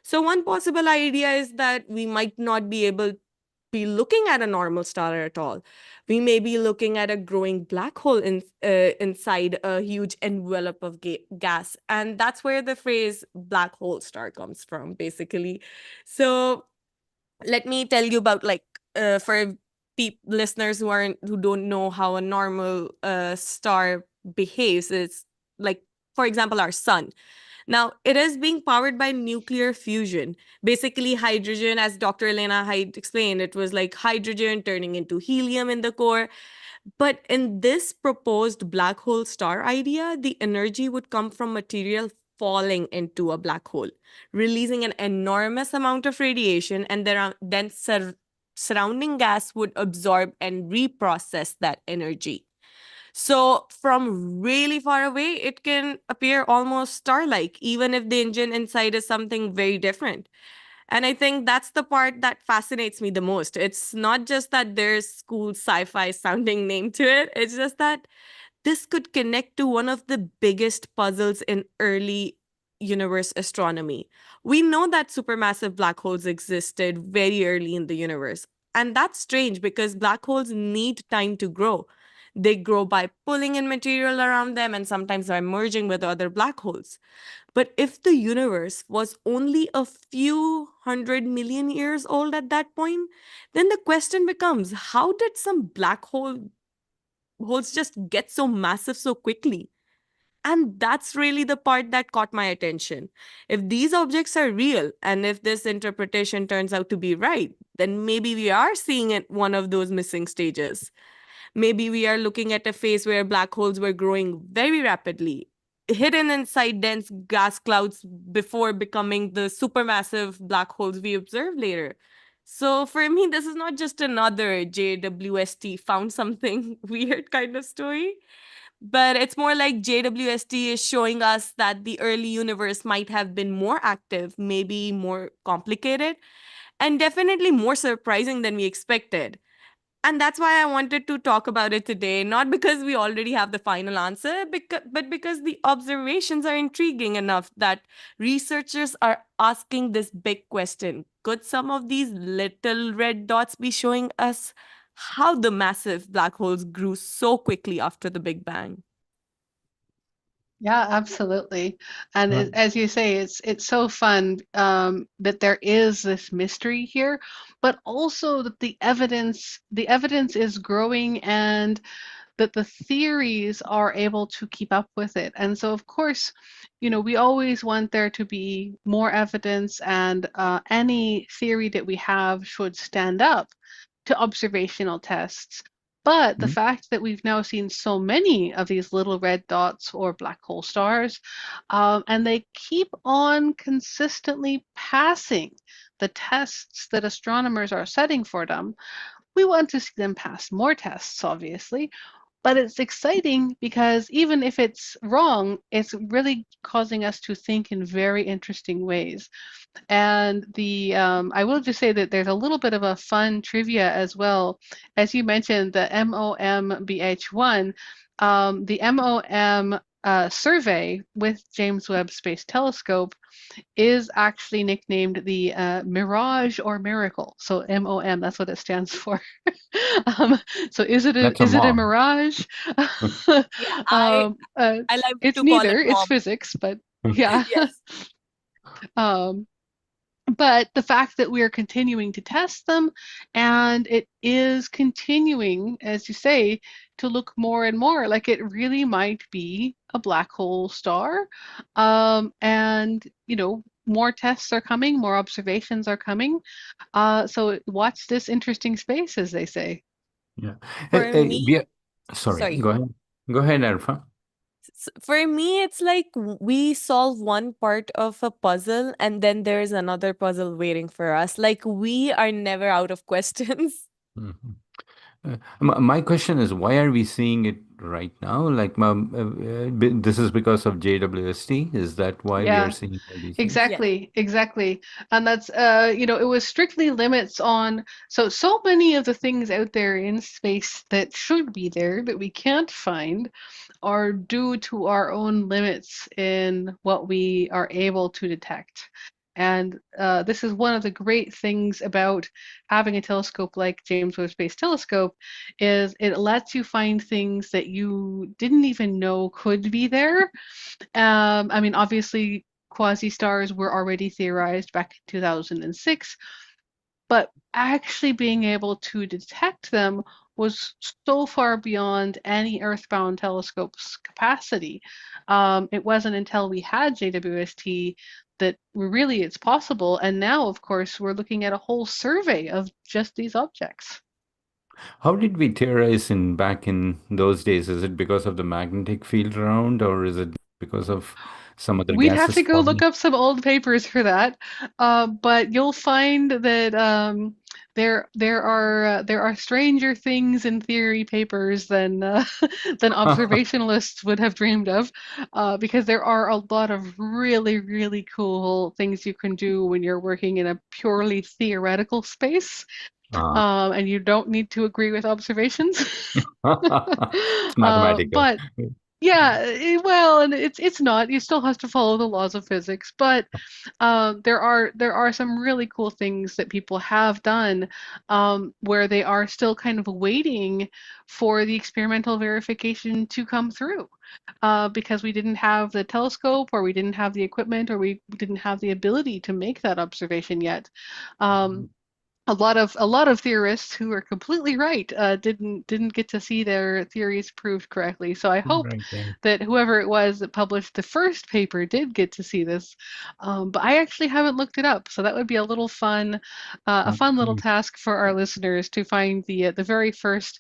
So, one possible idea is that we might not be able to be looking at a normal star at all. We may be looking at a growing black hole inside a huge envelope of gas. And that's where the phrase black hole star comes from, basically. So, let me tell you about for listeners who don't know how a normal star behaves. It's like, for example, our sun. Now, it is being powered by nuclear fusion. Basically, hydrogen, as Dr. Elena Hyde explained, it was like hydrogen turning into helium in the core. But in this proposed black hole star idea, the energy would come from material falling into a black hole, releasing an enormous amount of radiation, and then surrounding gas would absorb and reprocess that energy. So from really far away, it can appear almost star-like, even if the engine inside is something very different. And I think that's the part that fascinates me the most. It's not just that there's cool sci-fi sounding name to it. It's just that this could connect to one of the biggest puzzles in early universe astronomy. We know that supermassive black holes existed very early in the universe. And that's strange because black holes need time to grow. They grow by pulling in material around them and sometimes by merging with other black holes. But if the universe was only a few 100 million years old at that point, then the question becomes, how did some holes just get so massive so quickly? And that's really the part that caught my attention. If these objects are real, and if this interpretation turns out to be right, then maybe we are seeing one of those missing stages. Maybe we are looking at a phase where black holes were growing very rapidly, hidden inside dense gas clouds before becoming the supermassive black holes we observe later. So for me, this is not just another JWST found something weird kind of story, but it's more like JWST is showing us that the early universe might have been more active, maybe more complicated, and definitely more surprising than we expected. And that's why I wanted to talk about it today, not because we already have the final answer, but because the observations are intriguing enough that researchers are asking this big question. Could some of these little red dots be showing us how the massive black holes grew so quickly after the Big Bang? Yeah, absolutely. And Right. as you say, it's so fun that there is this mystery here, but also that the evidence is growing and that the theories are able to keep up with it. And so, of course, we always want there to be more evidence, and any theory that we have should stand up to observational tests. But the Mm. fact that we've now seen so many of these little red dots or black hole stars, and they keep on consistently passing the tests that astronomers are setting for them, we want to see them pass more tests, obviously. But it's exciting because even if it's wrong, it's really causing us to think in very interesting ways. And I will just say that there's a little bit of a fun trivia as well. As you mentioned, the MOMBH1, the MOM survey with James Webb Space Telescope is actually nicknamed the Mirage or Miracle. So MOM, that's what it stands for. Um, so That's a is it a mom. mirage? Yeah, um, I like it's to call it neither. It's mom. physics, but yeah. Yes. Um, but the fact that we are continuing to test them, and it is continuing, as you say, to look more and more like it really might be a black hole star. And, more tests are coming, more observations are coming. So watch this interesting space, as they say. Yeah. For me, Sorry, sorry. go ahead. Go ahead, Arfa. For me, it's like we solve one part of a puzzle and then there's another puzzle waiting for us. Like we are never out of questions. Mhm. My question is, why are we seeing it right now? Like, this is because of JWST? Is that why we are Yeah. seeing all these things? Yes. Exactly, exactly. And that's it was strictly limits on so many of the things out there in space that should be there that we can't find are due to our own limits in what we are able to detect. And this is one of the great things about having a telescope like James Webb Space Telescope is it lets you find things that you didn't even know could be there. I mean, obviously, quasi-stars were already theorized back in 2006, but actually being able to detect them was so far beyond any Earthbound telescope's capacity. It wasn't until we had JWST that really it's possible. And now, of course, we're looking at a whole survey of just these objects. How did we theorize in back in those days? Is it because of the magnetic field around, or is it because of some other We'd have gases to go look forming? up some old papers for that, but you'll find that there are stranger things in theory papers than than observationalists would have dreamed of, because there are a lot of really, really cool things you can do when you're working in a purely theoretical space, Ah. and you don't need to agree with observations. It's mathematical. But well, and it's not. You still have to follow the laws of physics, but there are some really cool things that people have done where they are still kind of waiting for the experimental verification to come through because we didn't have the telescope or we didn't have the equipment or we didn't have the ability to make that observation yet. Um, a lot of theorists who are completely right didn't get to see their theories proved correctly. So I hope Right. Yeah. that whoever it was that published the first paper did get to see this. But I actually haven't looked it up, so that would be a fun little Okay. task for our listeners to find the very first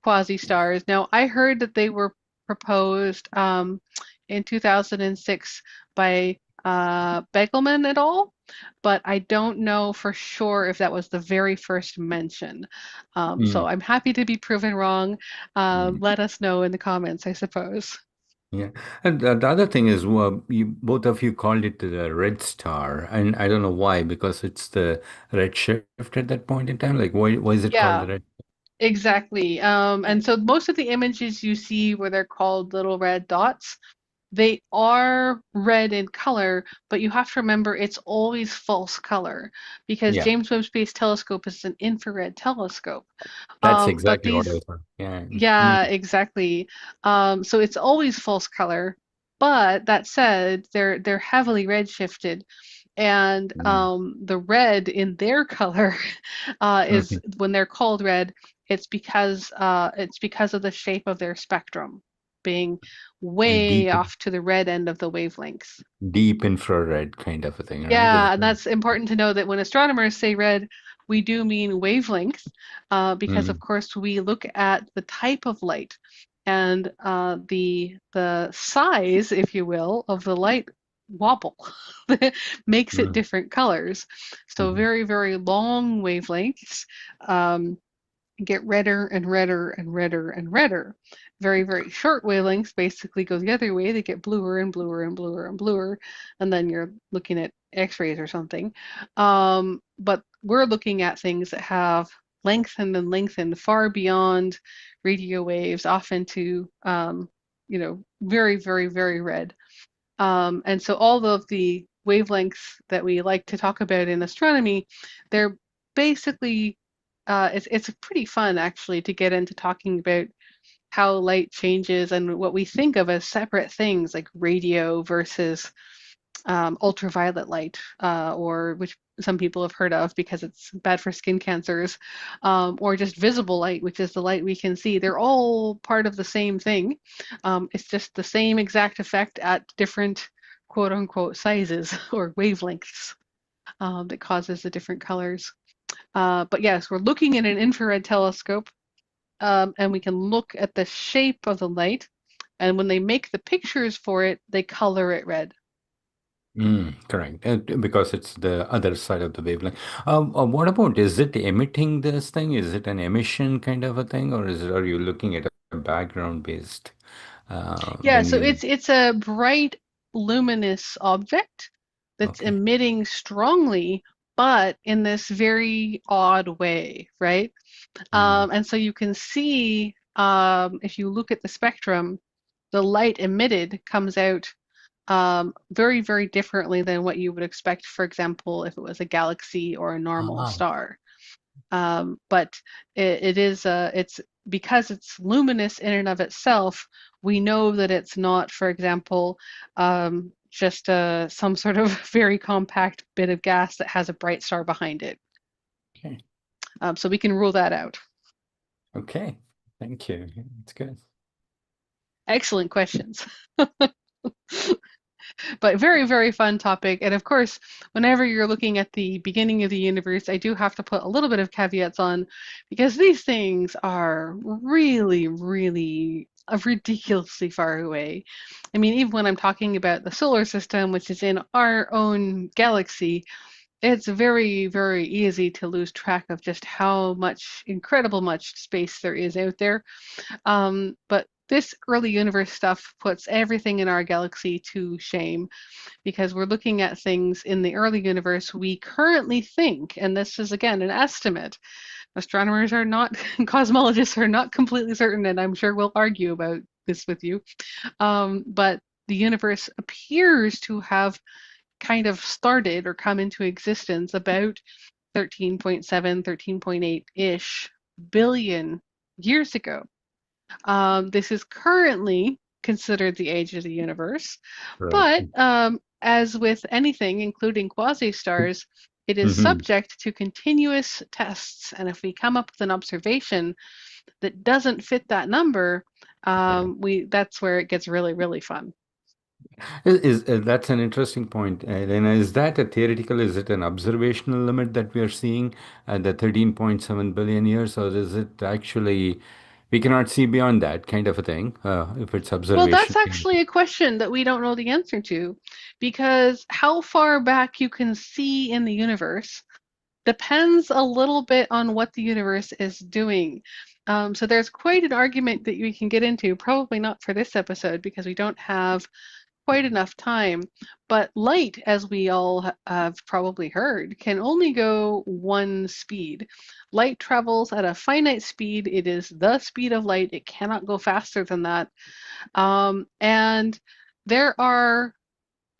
quasi-stars. Now I heard that they were proposed in 2006 by Begelman et al., but I don't know for sure if that was the very first mention. So Mm. I'm happy to be proven wrong. Mm. Let us know in the comments, I suppose. Yeah. And the other thing is, you both of you called it the red star, and I don't know why, because it's the red shift at that point in time. Like, why is it called the Yeah, red? exactly. And so most of the images you see where they're called little red dots, they are red in color, but you have to remember it's always false color because Yeah, James Webb Space Telescope is an infrared telescope. that's But exactly what I these thought. Yeah. Yeah, Mm. exactly. So it's always false color, but that said, they're heavily red shifted, and Mm. the red in their color is Mhm. when they're called red, it's because of the shape of their spectrum being way Deep, off to the red end of the wavelength. deep infrared kind of a thing, right? Yeah, and that's important to know that when astronomers say red, we do mean wavelength, because of Mm. course we look at the type of light and the size, if you will, of the light wobble makes it Mm. different colors. So Mhm. very, very long wavelengths. Um, get redder and redder and redder and redder. Very, very short wavelengths basically go the other way. They get bluer and bluer and bluer and bluer, and then you're looking at X-rays or something. But we're looking at things that have lengthened and lengthened far beyond radio waves, off into very, very, very red. And so all of the wavelengths that we like to talk about in astronomy, they're basically it's pretty fun actually to get into talking about how light changes and what we think of as separate things like radio versus ultraviolet light, or which some people have heard of because it's bad for skin cancers, or just visible light, which is the light we can see. They're all part of the same thing. It's just the same exact effect at different quote unquote sizes or wavelengths that causes the different colors. But yes, we're looking at an infrared telescope, and we can look at the shape of the light. And when they make the pictures for it, they color it red. Mm, correct. Because it's the other side of the wavelength. What about, is it emitting this thing? Is it an emission kind of a thing, or are you looking at a background based Yeah, when so you? it's a bright, luminous object that's Okay. emitting strongly, but in this very odd way, right? Mm. And so you can see, if you look at the spectrum, the light emitted comes out very, very differently than what you would expect, for example, if it was a galaxy or a normal Ah, star. But it's because it's luminous in and of itself, we know that it's not, for example, just some sort of very compact bit of gas that has a bright star behind it. okay. So we can rule that out. Okay. Thank you. It's good. Excellent questions. But very, very fun topic. And of course, whenever you're looking at the beginning of the universe, I do have to put a little bit of caveats on because these things are really, really ridiculously far away. I mean, even when I'm talking about the solar system, which is in our own galaxy, it's very, very easy to lose track of just how much, incredible much space there is out there. But this early universe stuff puts everything in our galaxy to shame because we're looking at things in the early universe we currently think, and this is again an estimate. Astronomers are not, cosmologists are not completely certain, and I'm sure we'll argue about this with you. But the universe appears to have kind of started or come into existence about 13.7, 13.8-ish billion years ago. This is currently considered the age of the universe, Right. but as with anything, including quasi-stars, it is Hmm. subject to continuous tests. And if we come up with an observation that doesn't fit that number, Yeah. that's where it gets really, really fun. That's an interesting point. Elena, is that a theoretical, is it an observational limit that we are seeing at the 13.7 billion years, or is it actually we cannot see beyond that kind of a thing, if it's Well, that's observation? actually a question that we don't know the answer to, because how far back you can see in the universe depends a little bit on what the universe is doing. So there's quite an argument that we can get into, probably not for this episode because we don't have quite enough time. But light, as we all have probably heard, can only go one speed. Light travels at a finite speed. It is the speed of light. It cannot go faster than that. And there are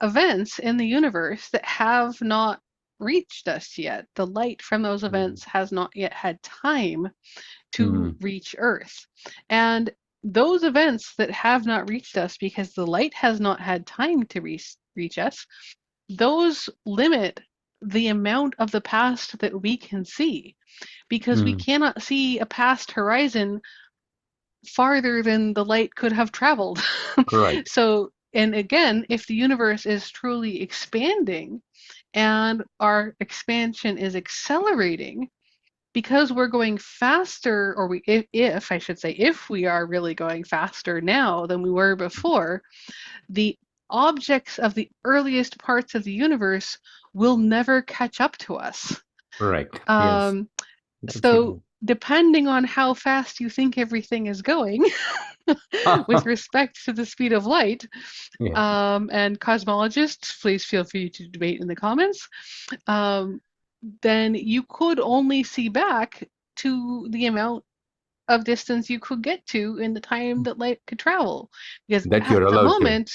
events in the universe that have not reached us yet. The light from those events has not yet had time to Mm. reach Earth. And those events that have not reached us because the light has not had time to reach us, those limit the amount of the past that we can see because we Mm. cannot see a past horizon farther than the light could have traveled. Right. So, and again, if the universe is truly expanding and our expansion is accelerating, because we're going faster, or if I should say, if we are really going faster now than we were before, the objects of the earliest parts of the universe will never catch up to us. Right. Yes. Um, That's so it. depending on how fast you think everything is going, with respect to the speed of light, Yeah. and cosmologists, please feel free to debate in the comments, then you could only see back to the amount of distance you could get to in the time that light could travel. Because That at you're the allowed to. moment,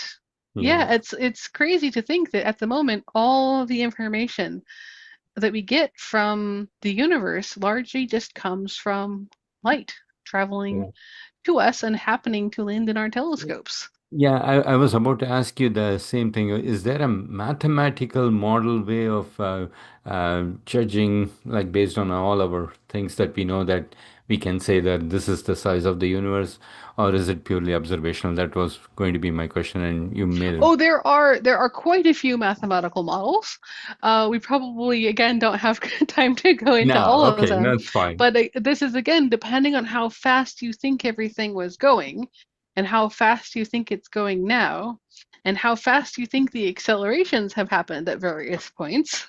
Yeah. yeah, it's crazy to think that at the moment, all the information that we get from the universe largely just comes from light traveling Yeah. to us and happening to land in our telescopes. Yeah, I was about to ask you the same thing. Is there a mathematical model way of judging, like based on all our things that we know, that we can say that this is the size of the universe, or is it purely observational? That was going to be my question, and you made it. Oh, there are quite a few mathematical models. We probably again don't have time to go into No, all of okay, them, that's fine. but this is again depending on how fast you think everything was going, and how fast you think it's going now, and how fast you think the accelerations have happened at various points.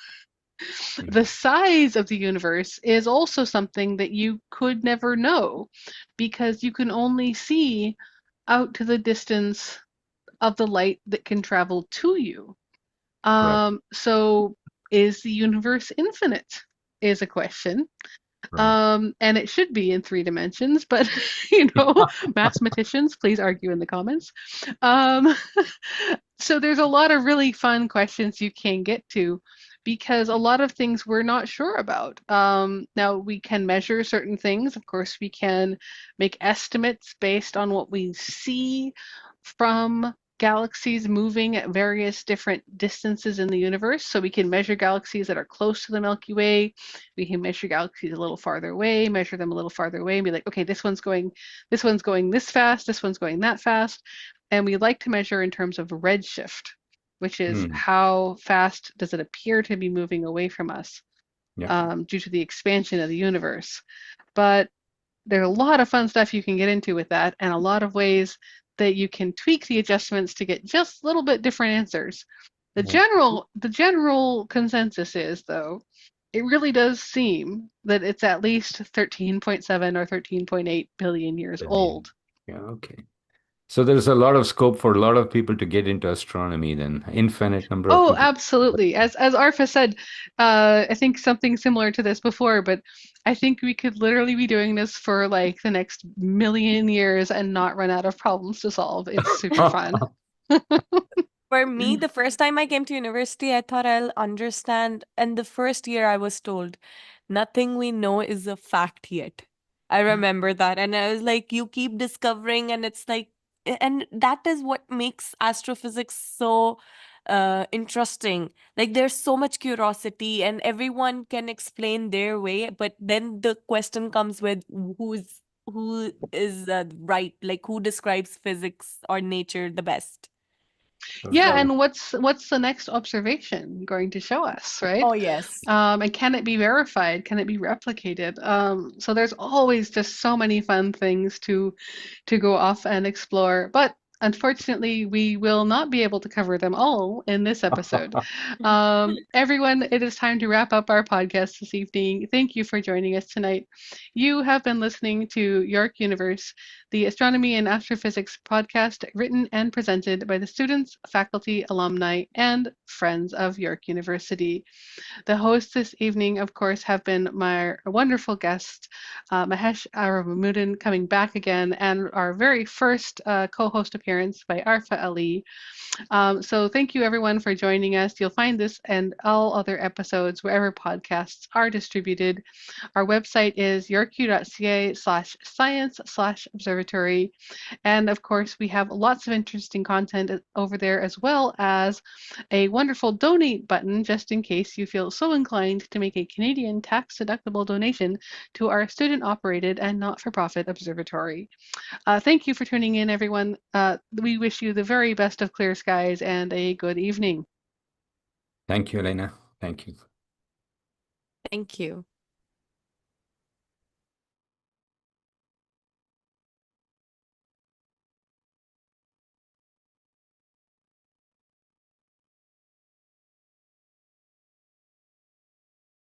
The size of the universe is also something that you could never know because you can only see out to the distance of the light that can travel to you. Correct. So is the universe infinite? Is a question. Right. And it should be in 3 dimensions, but mathematicians, please argue in the comments. Um, so there's a lot of really fun questions you can get to because a lot of things we're not sure about. Now we can measure certain things. Of course, we can make estimates based on what we see from galaxies moving at various different distances in the universe. So we can measure galaxies that are close to the Milky Way. We can measure galaxies a little farther away, measure them a little farther away, and be like, okay, this one's going this fast, this one's going that fast. And we like to measure in terms of redshift, which is Mm. how fast does it appear to be moving away from us, Yeah. due to the expansion of the universe. But there's a lot of fun stuff you can get into with that, and a lot of ways that you can tweak the adjustments to get just a little bit different answers. The Yeah. general consensus is, though, it really does seem that it's at least 13.7 or 13.8 billion years Billion. old. Yeah. Okay. So there's a lot of scope for a lot of people to get into astronomy then, infinite number of Oh, people. absolutely. As Arfa said, I think something similar to this before, but I think we could literally be doing this for like the next million years and not run out of problems to solve. It's super fun. For me, the first time I came to university, I thought I'll understand. And the first year I was told, nothing we know is a fact yet. I remember that. And I was like, you keep discovering, and it's like, and that is what makes astrophysics so interesting. Like, there's so much curiosity, and everyone can explain their way. But then the question comes with who is right, like who describes physics or nature the best. Yeah, So, and what's the next observation going to show us, right? oh, yes. And can it be verified? Can it be replicated? So there's always just so many fun things to go off and explore. But unfortunately, we will not be able to cover them all in this episode. Everyone, it is time to wrap up our podcast this evening. Thank you for joining us tonight. You have been listening to York Universe, the astronomy and astrophysics podcast written and presented by the students, faculty, alumni, and friends of York University. The hosts this evening, of course, have been my wonderful guest, Mahesh Aramamudan, coming back again, and our very first co-host appearance by Arfa Ali. So thank you everyone for joining us. You'll find this and all other episodes wherever podcasts are distributed. Our website is yorku.ca/science/observatory. And of course, we have lots of interesting content over there, as well as a wonderful donate button, just in case you feel so inclined to make a Canadian tax-deductible donation to our student-operated and not-for-profit observatory. Thank you for tuning in, everyone. We wish you the very best of clear skies and a good evening. Thank you, Elena. Thank you. Thank you.